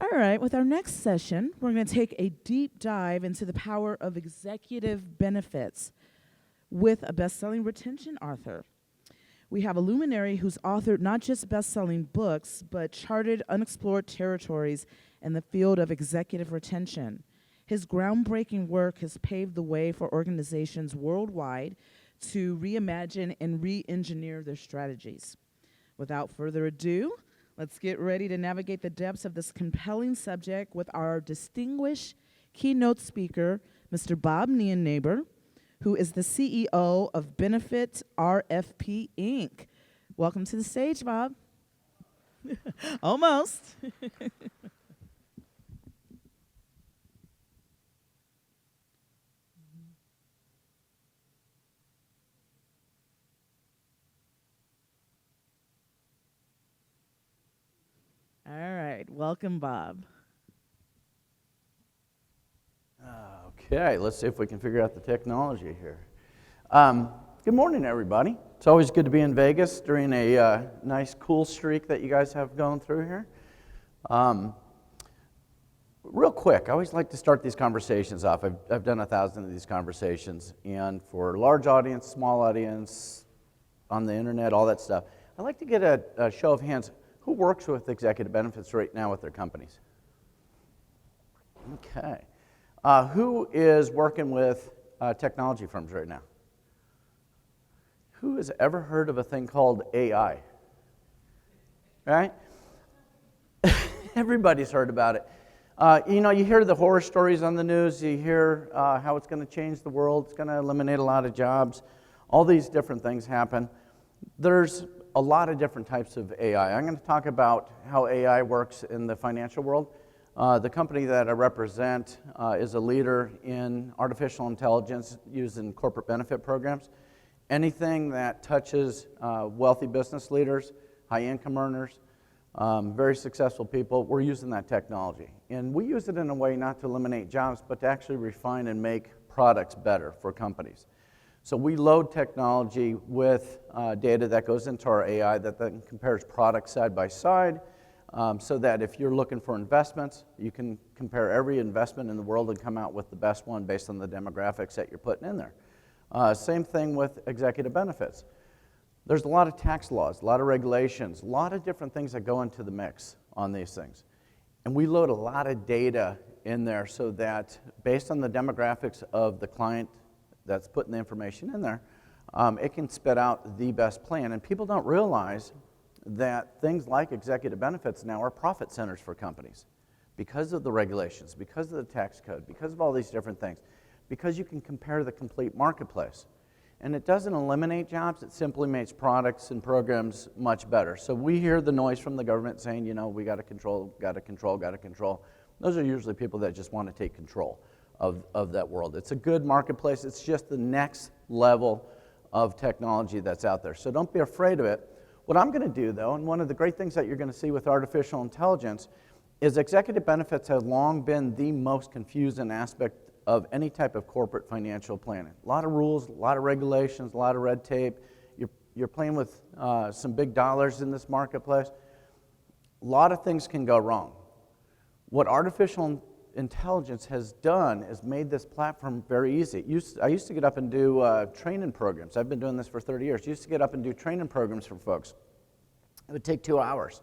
All right, with our next session, we're going to take a deep dive into the power of executive benefits with a best-selling retention author. We have a luminary who's authored not just best-selling books, but charted unexplored territories in the field of executive retention. His groundbreaking work has paved the way for organizations worldwide to reimagine and re-engineer their strategies. Without further ado, let's get ready to navigate the depths of this compelling subject with our distinguished keynote speaker, Mr. Bob Nienaber, who is the CEO of BenefitRfp Inc. Welcome to the stage, Bob. Almost. All right, welcome, Bob. Okay, let's see if we can figure out the technology here. Good morning, everybody. It's always good to be in Vegas during a nice cool streak that you guys have going through here. Real quick, I always like to start these conversations off. I've done 1,000 of these conversations, and for large audience, small audience, on the internet, all that stuff, I'd like to get a show of hands. Who works with executive benefits right now with their companies? Okay. Who is working with technology firms right now? Who has ever heard of a thing called AI? Right? Everybody's heard about it. You hear the horror stories on the news. You hear how it's going to change the world. It's going to eliminate a lot of jobs. All these different things happen. There's a lot of different types of AI. I'm going to talk about how AI works in the financial world. The company that I represent is a leader in artificial intelligence used in corporate benefit programs. Anything that touches wealthy business leaders, high-income earners, very successful people, we're using that technology. And we use it in a way not to eliminate jobs, but to actually refine and make products better for companies. So we load technology with data that goes into our AI that then compares products side by side, so that if you're looking for investments, you can compare every investment in the world and come out with the best one based on the demographics that you're putting in there. Same thing with executive benefits. There's a lot of tax laws, a lot of regulations, a lot of different things that go into the mix on these things. And we load a lot of data in there so that based on the demographics of the client that's putting the information in there, it can spit out the best plan. And people don't realize that things like executive benefits now are profit centers for companies because of the regulations, because of the tax code, because of all these different things, because you can compare the complete marketplace. And it doesn't eliminate jobs, it simply makes products and programs much better. So we hear the noise from the government saying, we got to control, got to control, got to control. Those are usually people that just want to take control of that world. It's a good marketplace. It's just the next level of technology that's out there. So don't be afraid of it. What I'm going to do, though, and one of the great things that you're going to see with artificial intelligence is executive benefits have long been the most confusing aspect of any type of corporate financial planning. A lot of rules, a lot of regulations, a lot of red tape. You're playing with some big dollars in this marketplace. A lot of things can go wrong. What artificial intelligence has done is made this platform very easy. I used to get up and do training programs. I've been doing this for 30 years. I used to get up and do training programs for folks. It would take 2 hours.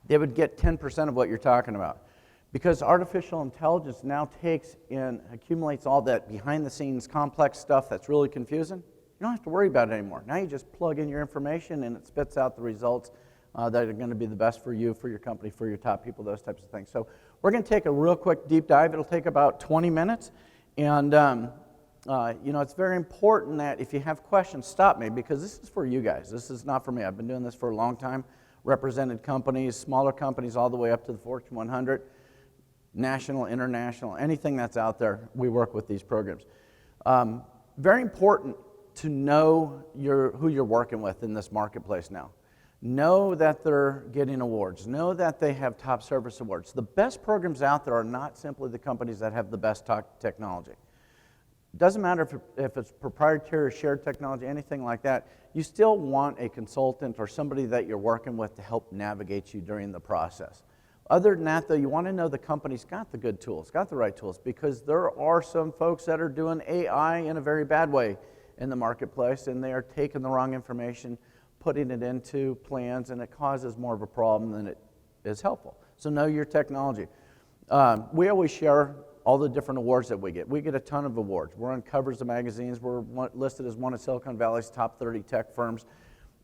They would get 10% of what you're talking about. Because artificial intelligence now takes and accumulates all that behind-the-scenes complex stuff that's really confusing, you don't have to worry about it anymore. Now you just plug in your information and it spits out the results that are going to be the best for you, for your company, for your top people, those types of things. So we're going to take a real quick deep dive. It'll take about 20 minutes. And, it's very important that if you have questions, stop me, because this is for you guys. This is not for me. I've been doing this for a long time, represented companies, smaller companies, all the way up to the Fortune 100, national, international, anything that's out there, we work with these programs. Very important to know who you're working with in this marketplace now. Know that they're getting awards. Know that they have top service awards. The best programs out there are not simply the companies that have the best technology. It doesn't matter if it's proprietary or shared technology, anything like that. You still want a consultant or somebody that you're working with to help navigate you during the process. Other than that, though, you want to know the company's got the good tools, got the right tools, because there are some folks that are doing AI in a very bad way in the marketplace, and they are taking the wrong information, putting it into plans, and it causes more of a problem than it is helpful. So know your technology. We always share all the different awards that we get. We get a ton of awards. We're on covers of magazines. We're listed as one of Silicon Valley's top 30 tech firms.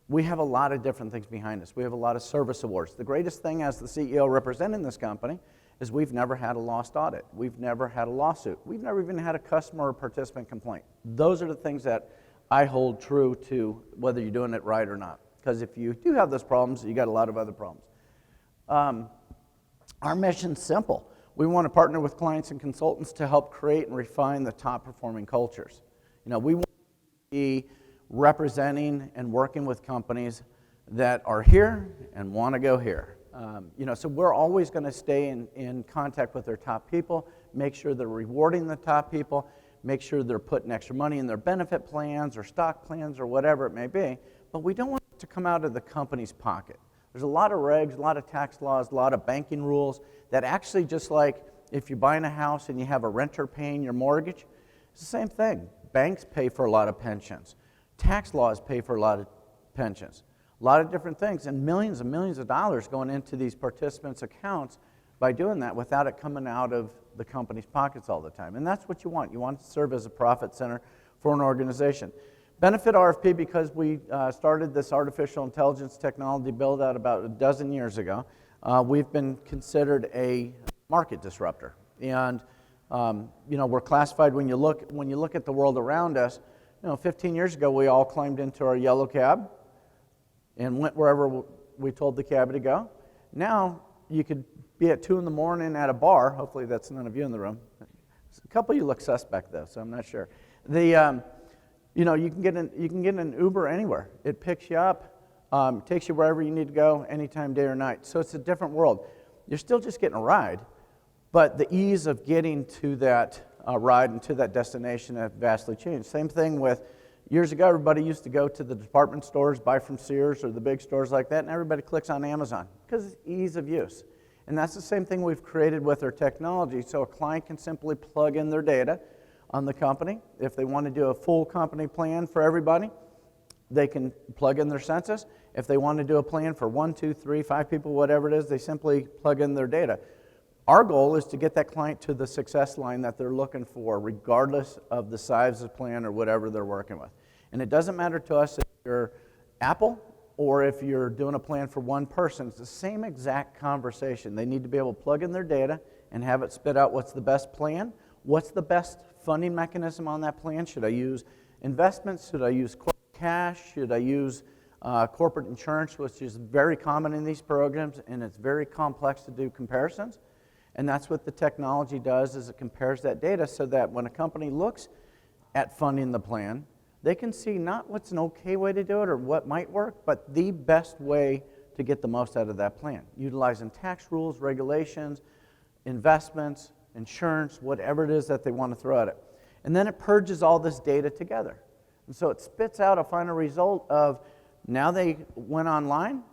We have a lot of different things behind us. We have a lot of service awards. The greatest thing as the CEO representing this company is we've never had a lost audit. We've never had a lawsuit. We've never even had a customer or participant complaint. Those are the things that I hold true to whether you're doing it right or not. Because if you do have those problems, you got a lot of other problems. Our mission's simple. We want to partner with clients and consultants to help create and refine the top performing cultures. We want to be representing and working with companies that are here and want to go here. So we're always going to stay in contact with their top people, make sure they're rewarding the top people, make sure they're putting extra money in their benefit plans or stock plans or whatever it may be, but we don't want it to come out of the company's pocket. There's a lot of regs, a lot of tax laws, a lot of banking rules that actually, just like if you're buying a house and you have a renter paying your mortgage, it's the same thing. Banks pay for a lot of pensions. Tax laws pay for a lot of pensions. A lot of different things, and millions of dollars going into these participants' accounts by doing that without it coming out of the company's pockets all the time. And that's what you want. You want to serve as a profit center for an organization. BenefitRfp, because we started this artificial intelligence technology build out about a dozen years ago, we've been considered a market disruptor. And we're classified when you look at the world around us. 15 years ago, we all climbed into our yellow cab and went wherever we told the cab to go. Now, you could be at 2 in the morning at a bar. Hopefully, that's none of you in the room. A couple of you look suspect, though, so I'm not sure. You can get an Uber anywhere. It picks you up, takes you wherever you need to go, anytime, day or night. So it's a different world. You're still just getting a ride, but the ease of getting to that ride and to that destination have vastly changed. Same thing with years ago, everybody used to go to the department stores, buy from Sears or the big stores like that, and everybody clicks on Amazon because it's ease of use. And that's the same thing we've created with our technology, so a client can simply plug in their data on the company. If they want to do a full company plan for everybody, they can plug in their census. If they want to do a plan for 1, 2, 3, 5 people, whatever it is, they simply plug in their data. Our goal is to get that client to the success line that they're looking for, regardless of the size of the plan or whatever they're working with. And it doesn't matter to us if you're Apple or if you're doing a plan for one person. It's the same exact conversation. They need to be able to plug in their data and have it spit out what's the best plan, what's the best funding mechanism on that plan. Should I use investments? Should I use corporate cash? Should I use corporate insurance, which is very common in these programs, and it's very complex to do comparisons. And that's what the technology does, is it compares that data so that when a company looks at funding the plan, they can see not what's an okay way to do it or what might work, but the best way to get the most out of that plan, utilizing tax rules, regulations, investments, insurance, whatever it is that they want to throw at it. And then it purges all this data together. And so it spits out a final result of, now they went online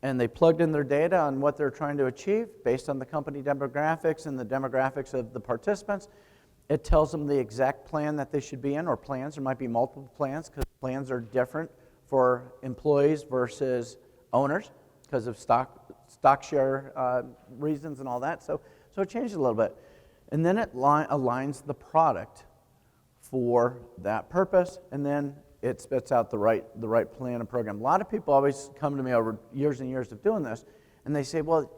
and they plugged in their data on what they're trying to achieve based on the company demographics and the demographics of the participants. It tells them the exact plan that they should be in, or plans. There might be multiple plans because plans are different for employees versus owners because of stock share reasons and all that. So it changes a little bit. And then it aligns the product for that purpose, and then it spits out the right plan and program. A lot of people always come to me over years and years of doing this, and they say, well,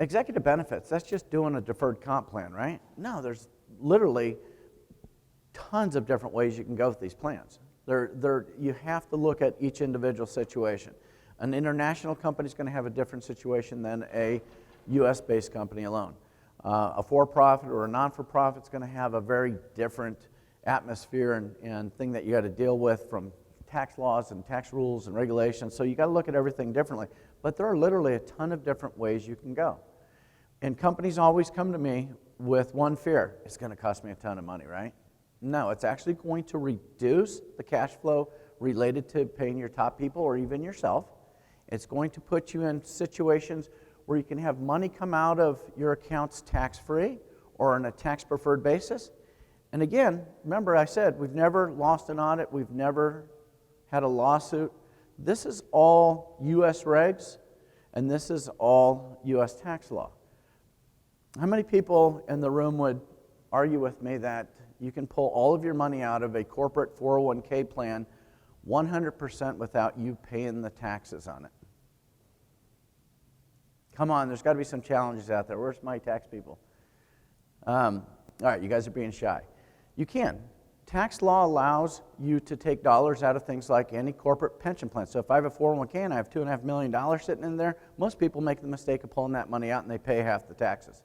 executive benefits, that's just doing a deferred comp plan, right? No, there's literally tons of different ways you can go with these plans. You have to look at each individual situation. An international company is going to have a different situation than a U.S.-based company alone. A for-profit or a non-for-profit is going to have a very different atmosphere and thing that you got to deal with, from tax laws and tax rules and regulations. So you got to look at everything differently. But there are literally a ton of different ways you can go. And companies always come to me with one fear: it's going to cost me a ton of money, right? No, it's actually going to reduce the cash flow related to paying your top people or even yourself. It's going to put you in situations where you can have money come out of your accounts tax-free or on a tax-preferred basis. And again, remember I said we've never lost an audit, we've never had a lawsuit. This is all U.S. regs, and this is all U.S. tax law. How many people in the room would argue with me that you can pull all of your money out of a corporate 401k plan 100% without you paying the taxes on it? Come on, there's got to be some challenges out there. Where's my tax people? All right, you guys are being shy. You can. Tax law allows you to take dollars out of things like any corporate pension plan. So if I have a 401k and I have $2.5 million sitting in there, most people make the mistake of pulling that money out and they pay half the taxes.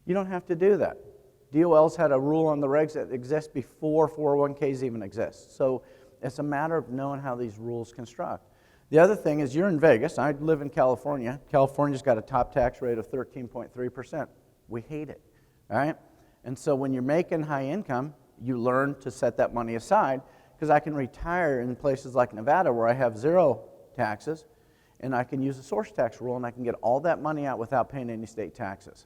You don't have to do that. DOL's had a rule on the regs that exists before 401ks even exist. So it's a matter of knowing how these rules construct. The other thing is you're in Vegas. I live in California. California's got a top tax rate of 13.3%. We hate it, all right? And so when you're making high income, you learn to set that money aside, because I can retire in places like Nevada where I have zero taxes, and I can use the source tax rule, and I can get all that money out without paying any state taxes.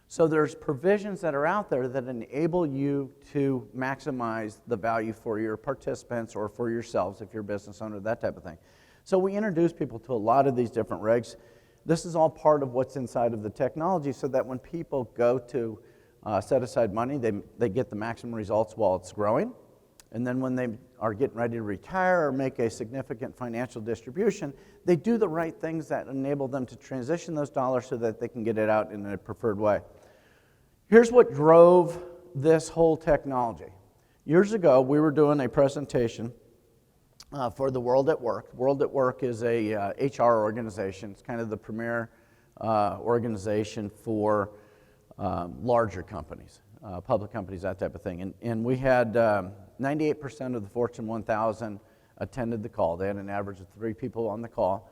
So there's provisions that are out there that enable you to maximize the value for your participants or for yourselves if you're a business owner, that type of thing. So we introduce people to a lot of these different regs. This is all part of what's inside of the technology so that when people go to set aside money, they get the maximum results while it's growing. And then when they are getting ready to retire or make a significant financial distribution, they do the right things that enable them to transition those dollars so that they can get it out in a preferred way. Here's what drove this whole technology. Years ago, we were doing a presentation for the World at Work. World at Work is a HR organization. It's kind of the premier organization for larger companies, public companies, that type of thing. And we had 98% of the Fortune 1000 attended the call. They had an average of 3 people on the call.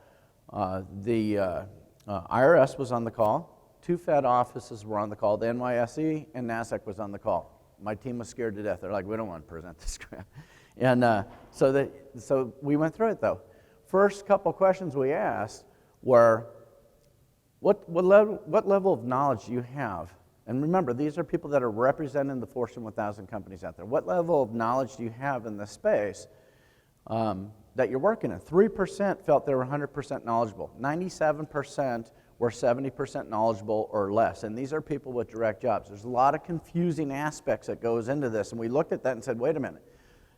The IRS was on the call. 2 Fed offices were on the call. The NYSE and NASDAQ was on the call. My team was scared to death. They're like, we don't want to present this crap. And so we went through it, though. First couple questions we asked were, what level of knowledge do you have? And remember, these are people that are representing the Fortune 1000 companies out there. What level of knowledge do you have in this space that you're working in? 3% felt they were 100% knowledgeable. 97% were 70% knowledgeable or less. And these are people with direct jobs. There's a lot of confusing aspects that goes into this. And we looked at that and said, wait a minute.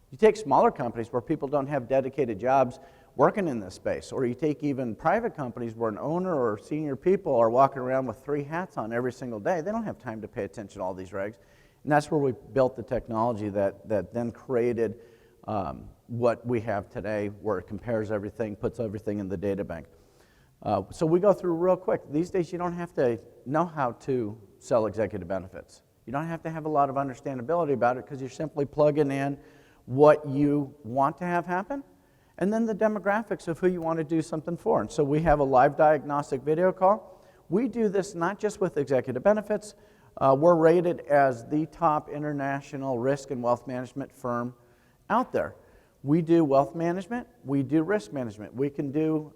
You take smaller companies where people don't have dedicated jobs working in this space, or you take even private companies where an owner or senior people are walking around with 3 hats on every single day. They don't have time to pay attention to all these regs. And that's where we built the technology that then created what we have today, where it compares everything, puts everything in the data bank. So we go through real quick. These days you don't have to know how to sell executive benefits. You don't have to have a lot of understandability about it, because you're simply plugging in what you want to have happen, and then the demographics of who you want to do something for. And so we have a live diagnostic video call. We do this not just with executive benefits. We're rated as the top international risk and wealth management firm out there. We do wealth management. We do risk management. We can do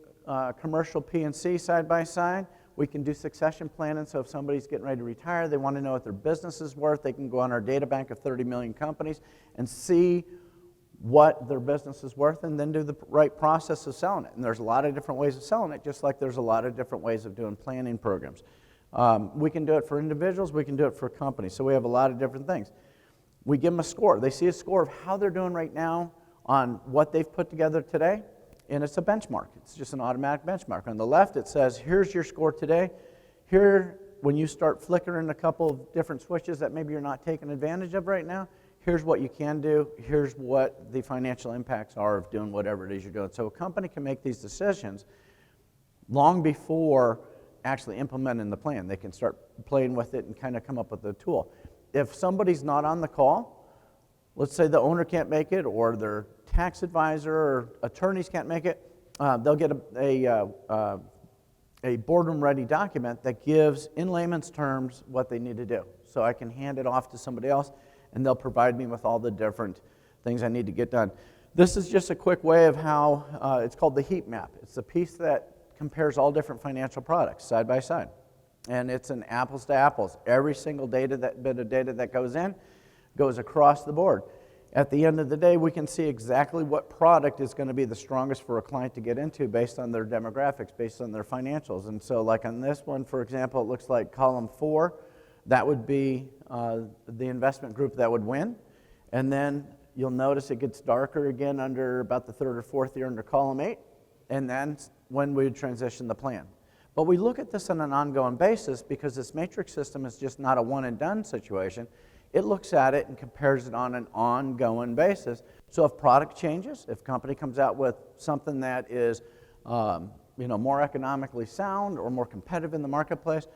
commercial P&C side by side. We can do succession planning, so if somebody's getting ready to retire, they want to know what their business is worth, they can go on our data bank of 30 million companies and see what their business is worth, and then do the right process of selling it. And there's a lot of different ways of selling it, just like there's a lot of different ways of doing planning programs. We can do it for individuals, we can do it for companies, so we have a lot of different things. We give them a score. They see a score of how they're doing right now on what they've put together today, and it's a benchmark. It's just an automatic benchmark. On the left, it says, here's your score today. Here, when you start flickering a couple of different switches that maybe you're not taking advantage of right now, here's what you can do. Here's what the financial impacts are of doing whatever it is you're doing. So a company can make these decisions long before actually implementing the plan. They can start playing with it and kind of come up with a tool. If somebody's not on the call, let's say the owner can't make it, or their tax advisor or attorneys can't make it, they'll get a boardroom-ready document that gives, in layman's terms, what they need to do. So I can hand it off to somebody else, and they'll provide me with all the different things I need to get done. This is just a quick way of how, it's called the heat map. It's the piece that compares all different financial products side by side. And it's an apples to apples. Every single bit of data that goes in goes across the board. At the end of the day, we can see exactly what product is going to be the strongest for a client to get into based on their demographics, based on their financials. And so like on this one, for example, it looks like column 4, that would be the investment group that would win. And then you'll notice it gets darker again under about the 3rd or 4th year under column 8. And then when we would transition the plan. But we look at this on an ongoing basis because this matrix system is just not a one and done situation. It looks at it and compares it on an ongoing basis. So if product changes, if company comes out with something that is more economically sound or more competitive in the marketplace,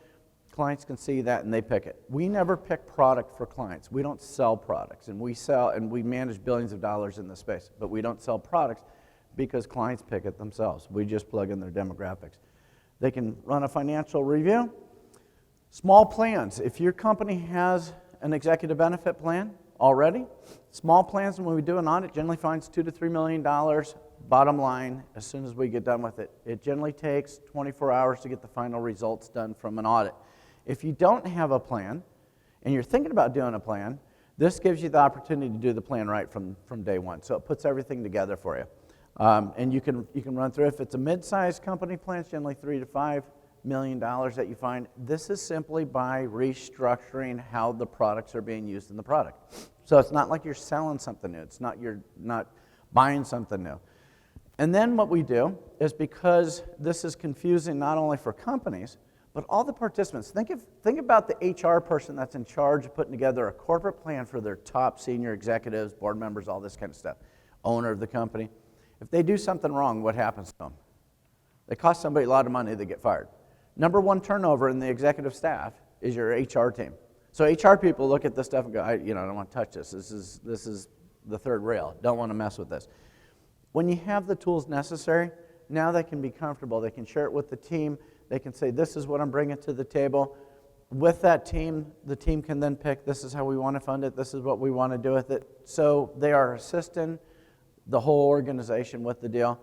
clients can see that and they pick it. We never pick product for clients. We don't sell products, and we manage billions of dollars in this space, but we don't sell products because clients pick it themselves. We just plug in their demographics. They can run a financial review. Small plans. If your company has an executive benefit plan already, small plans, when we do an audit, generally finds $2 to $3 million bottom line as soon as we get done with it. It generally takes 24 hours to get the final results done from an audit. If you don't have a plan and you're thinking about doing a plan, this gives you the opportunity to do the plan right from day one. So it puts everything together for you. And you can run through. If it's a mid-sized company plan, it's generally $3 to $5 million that you find. This is simply by restructuring how the products are being used in the product. So it's not like you're selling something new. It's not you're not buying something new. And then what we do is, because this is confusing not only for companies, but all the participants. Think about the HR person that's in charge of putting together a corporate plan for their top senior executives, board members, all this kind of stuff, owner of the company. If they do something wrong, what happens to them? They cost somebody a lot of money, they get fired. Number one turnover in the executive staff is your HR team. So HR people look at this stuff and go, I don't want to touch this. This is the third rail. Don't want to mess with this. When you have the tools necessary, now they can be comfortable. They can share it with the team. They can say, this is what I'm bringing to the table. With that team, the team can then pick, this is how we want to fund it. This is what we want to do with it. So they are assisting the whole organization with the deal,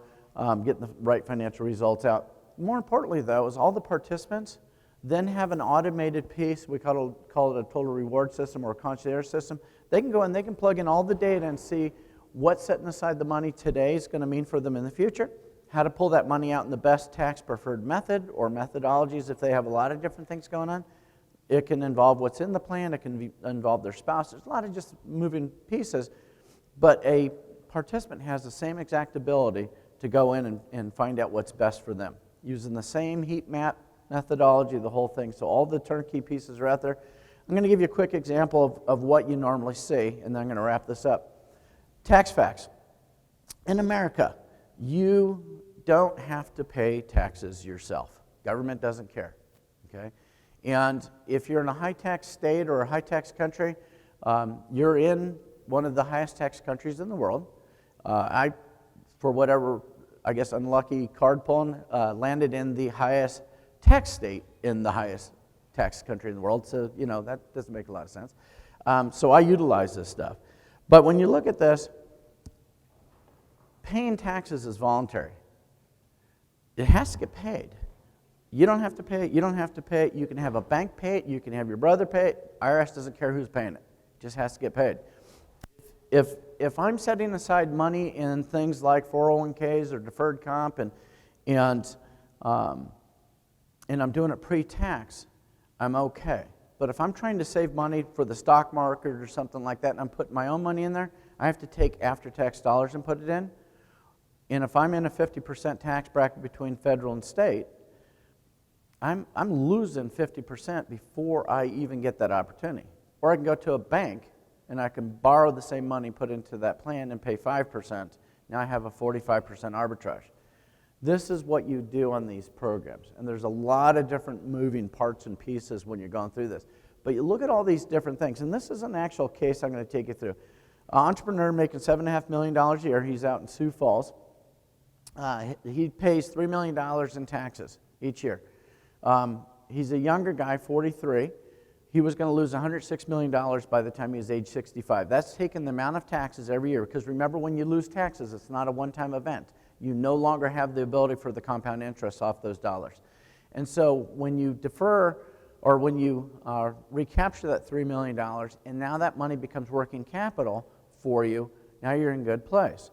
getting the right financial results out. More importantly, though, is all the participants then have an automated piece. We call it a total reward system or a concierge system. They can go in, they can plug in all the data and see what setting aside the money today is going to mean for them in the future, how to pull that money out in the best tax-preferred method or methodologies if they have a lot of different things going on. It can involve what's in the plan. It can involve their spouse. There's a lot of just moving pieces, but a participant has the same exact ability to go in and find out what's best for them, using the same heat map methodology, the whole thing. So all the turnkey pieces are out there. I'm going to give you a quick example of what you normally see, and then I'm going to wrap this up. Tax facts. In America, you don't have to pay taxes yourself. Government doesn't care, okay? And if you're in a high-tax state or a high-tax country, you're in one of the highest tax countries in the world. I, for whatever, I guess, unlucky card pulling, landed in the highest tax state in the highest tax country in the world. So, that doesn't make a lot of sense. So I utilize this stuff. But when you look at this, paying taxes is voluntary. It has to get paid. You don't have to pay it. You don't have to pay it. You can have a bank pay it. You can have your brother pay it. IRS doesn't care who's paying it. It just has to get paid. If I'm setting aside money in things like 401ks or deferred comp and I'm doing it pre-tax, I'm okay. But if I'm trying to save money for the stock market or something like that and I'm putting my own money in there, I have to take after-tax dollars and put it in. And if I'm in a 50% tax bracket between federal and state, I'm losing 50% before I even get that opportunity. Or I can go to a bank and I can borrow the same money, put into that plan, and pay 5%. Now I have a 45% arbitrage. This is what you do on these programs. And there's a lot of different moving parts and pieces when you're going through this. But you look at all these different things, and this is an actual case I'm going to take you through. An entrepreneur making $7.5 million a year. He's out in Sioux Falls. He pays $3 million in taxes each year. He's a younger guy, 43. He was going to lose $106 million by the time he was age 65. That's taking the amount of taxes every year, because remember, when you lose taxes, it's not a one-time event. You no longer have the ability for the compound interest off those dollars. And so when you defer, or when you recapture that $3 million, and now that money becomes working capital for you, now you're in good place.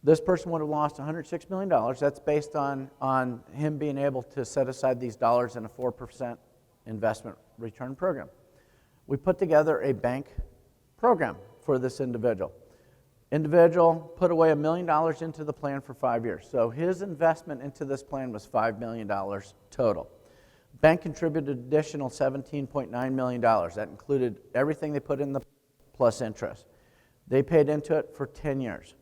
This person would have lost $106 million. That's based on him being able to set aside these dollars in a 4% investment return program. We put together a bank program for this individual. Individual put away $1 million into the plan for 5 years. So his investment into this plan was $5 million total. Bank contributed additional $17.9 million. That included everything they put in the plus interest. They paid into it for 10 years.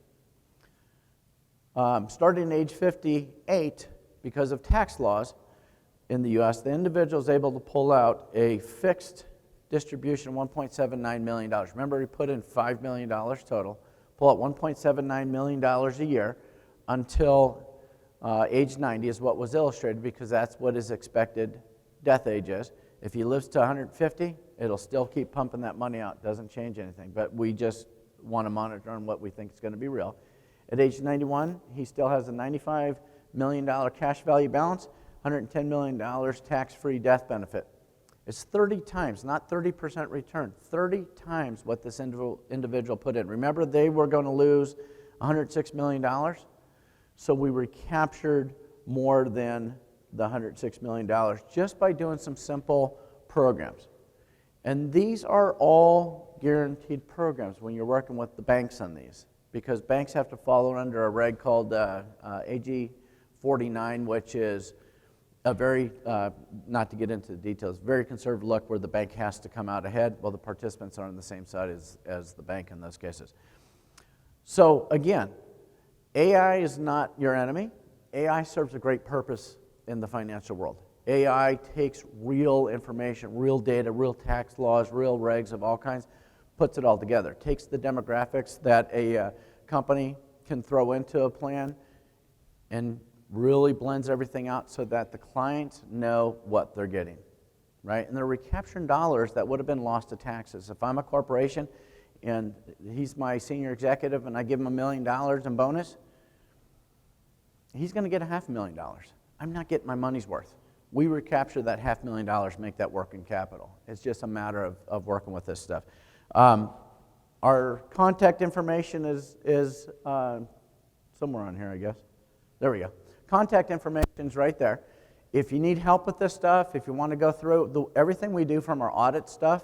Starting at age 58, because of tax laws in the U.S., the individual is able to pull out a fixed distribution of $1.79 million. Remember, he put in $5 million total. Pull out $1.79 million a year until age 90 is what was illustrated, because that's what his expected death age is. If he lives to 150, it'll still keep pumping that money out. Doesn't change anything, but we just want to monitor on what we think is going to be real. At age 91, he still has a $95 million cash value balance, $110 million tax-free death benefit. It's 30 times, not 30% return, 30 times what this individual put in. Remember, they were going to lose $106 million, so we recaptured more than the $106 million just by doing some simple programs. And these are all guaranteed programs when you're working with the banks on these, because banks have to follow under a reg called AG 49, which is a very, not to get into the details, very conservative look where the bank has to come out ahead. Well, the participants are on the same side as the bank in those cases. So again, AI is not your enemy. AI serves a great purpose in the financial world. AI takes real information, real data, real tax laws, real regs of all kinds, puts it all together. Takes the demographics that a company can throw into a plan and really blends everything out so that the clients know what they're getting, right? And they're recapturing dollars that would have been lost to taxes. If I'm a corporation and he's my senior executive and I give him $1 million in bonus, he's going to get $500,000. I'm not getting my money's worth. We recapture that $500,000, make that working capital. It's just a matter of working with this stuff. Our contact information is somewhere on here, I guess. There we go. Contact information is right there. If you need help with this stuff, if you want to go through everything we do from our audit stuff,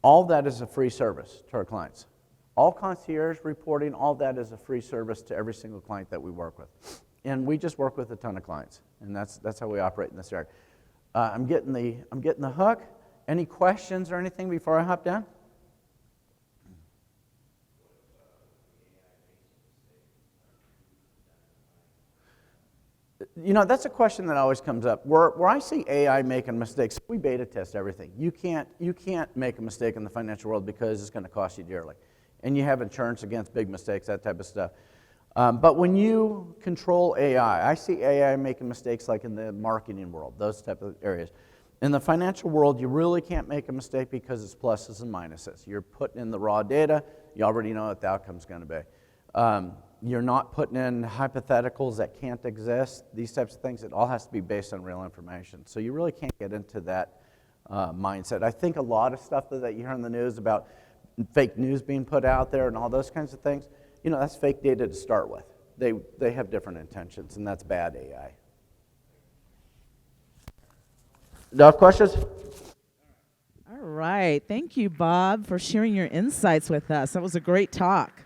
all that is a free service to our clients. All concierge reporting, all that is a free service to every single client that we work with. And we just work with a ton of clients, and that's how we operate in this area. I'm getting the hook. Any questions or anything before I hop down? You know, that's a question that always comes up. Where I see AI making mistakes, we beta test everything. You can't make a mistake in the financial world because it's going to cost you dearly. And you have insurance against big mistakes, that type of stuff. But when you control AI, I see AI making mistakes like in the marketing world, those type of areas. In the financial world, you really can't make a mistake because it's pluses and minuses. You're putting in the raw data. You already know what the outcome's going to be. You're not putting in hypotheticals that can't exist, these types of things. It all has to be based on real information. So you really can't get into that mindset. I think a lot of stuff that you hear on the news about fake news being put out there and all those kinds of things, you know, that's fake data to start with. They have different intentions, and that's bad AI. Do you have questions? All right. Thank you, Bob, for sharing your insights with us. That was a great talk.